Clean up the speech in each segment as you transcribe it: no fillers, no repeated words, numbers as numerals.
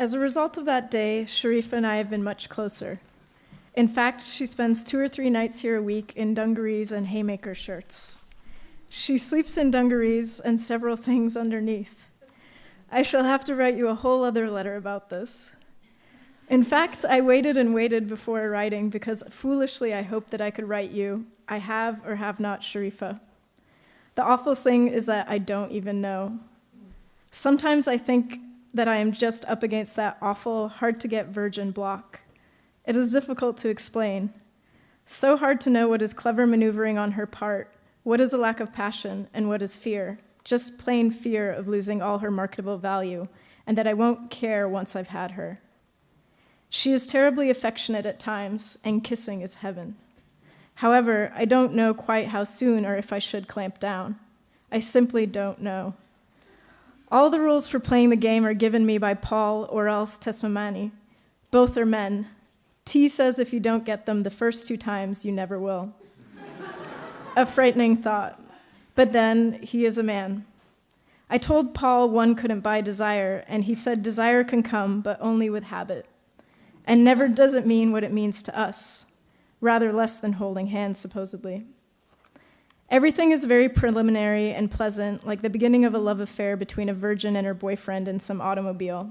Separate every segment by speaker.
Speaker 1: As a result of that day, Sharifa and I have been much closer. In fact, she spends 2 or 3 nights here a week in dungarees and haymaker shirts. She sleeps in dungarees and several things underneath. I shall have to write you a whole other letter about this. In fact, I waited and waited before writing because foolishly I hoped that I could write you, I have or have not Sharifa. The awful thing is that I don't even know. Sometimes I think that I am just up against that awful, hard-to-get virgin block. It is difficult to explain. So hard to know what is clever maneuvering on her part, what is a lack of passion, and what is fear, just plain fear of losing all her marketable value, and that I won't care once I've had her. She is terribly affectionate at times, and kissing is heaven. However, I don't know quite how soon or if I should clamp down. I simply don't know. All the rules for playing the game are given me by Paul or else Tesmamani. Both are men. T says if you don't get them the first 2 times, you never will. A frightening thought. But then, he is a man. I told Paul one couldn't buy desire, and he said desire can come, but only with habit. And never does it mean what it means to us. Rather less than holding hands, supposedly. Everything is very preliminary and pleasant, like the beginning of a love affair between a virgin and her boyfriend in some automobile.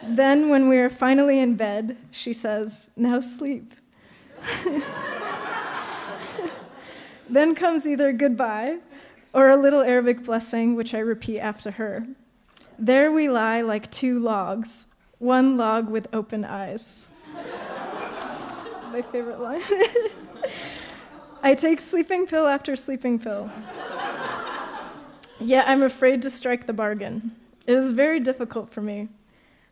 Speaker 1: Then, when we are finally in bed, she says, "Now sleep." Then comes either goodbye or a little Arabic blessing, which I repeat after her. There we lie like 2 logs, one log with open eyes. That's my favorite line. I take sleeping pill after sleeping pill. Yet I'm afraid to strike the bargain. It is very difficult for me,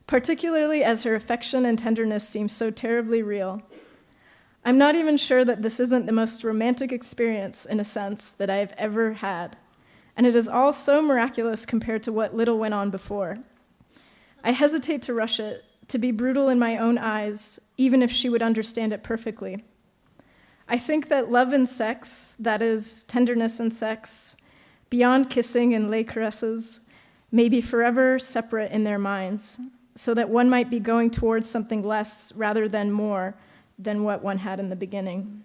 Speaker 1: particularly as her affection and tenderness seem so terribly real. I'm not even sure that this isn't the most romantic experience, in a sense, that I have ever had, and it is all so miraculous compared to what little went on before. I hesitate to rush it, to be brutal in my own eyes, even if she would understand it perfectly. I think that love and sex, that is, tenderness and sex, beyond kissing and lay caresses, may be forever separate in their minds, so that one might be going towards something less rather than more than what one had in the beginning.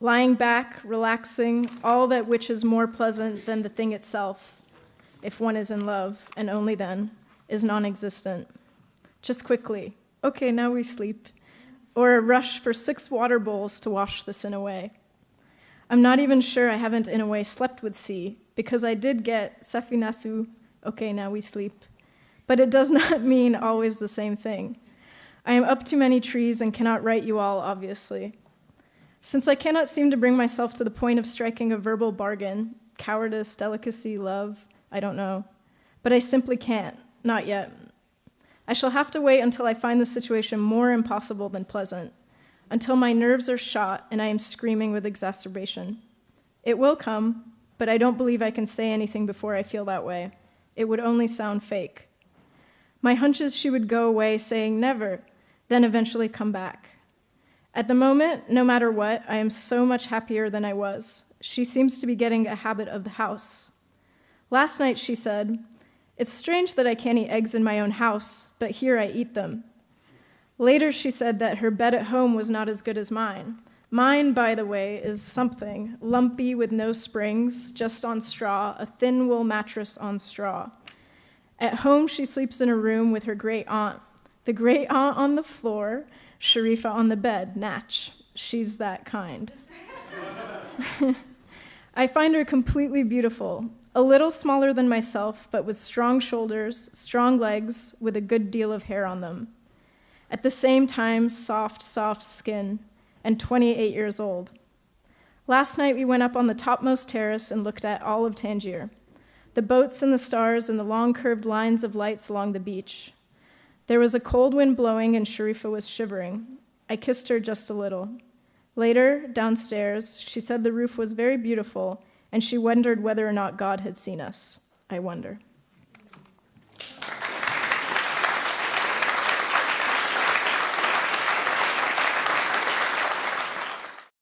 Speaker 1: Lying back, relaxing, all that which is more pleasant than the thing itself, if one is in love, and only then, is non-existent. Just quickly, okay, now we sleep, or a rush for 6 water bowls to wash the sin away. I'm not even sure I haven't in a way slept with C, because I did get Safinasu, okay, now we sleep, but it does not mean always the same thing. I am up too many trees and cannot write you all, obviously. Since I cannot seem to bring myself to the point of striking a verbal bargain, cowardice, delicacy, love, I don't know, but I simply can't, not yet. I shall have to wait until I find the situation more impossible than pleasant, until my nerves are shot and I am screaming with exacerbation. It will come, but I don't believe I can say anything before I feel that way. It would only sound fake. My hunch is she would go away saying never, then eventually come back. At the moment, no matter what, I am so much happier than I was. She seems to be getting a habit of the house. Last night she said, "It's strange that I can't eat eggs in my own house, but here I eat them." Later she said that her bed at home was not as good as mine. Mine, by the way, is something, lumpy with no springs, just on straw, a thin wool mattress on straw. At home she sleeps in a room with her great aunt. The great aunt on the floor, Sharifa on the bed, Natch. She's that kind. I find her completely beautiful, a little smaller than myself, but with strong shoulders, strong legs, with a good deal of hair on them. At the same time, soft, soft skin, and 28 years old. Last night we went up on the topmost terrace and looked at all of Tangier, the boats and the stars and the long curved lines of lights along the beach. There was a cold wind blowing and Sharifa was shivering. I kissed her just a little. Later, downstairs, she said the roof was very beautiful and she wondered whether or not God had seen us. I wonder.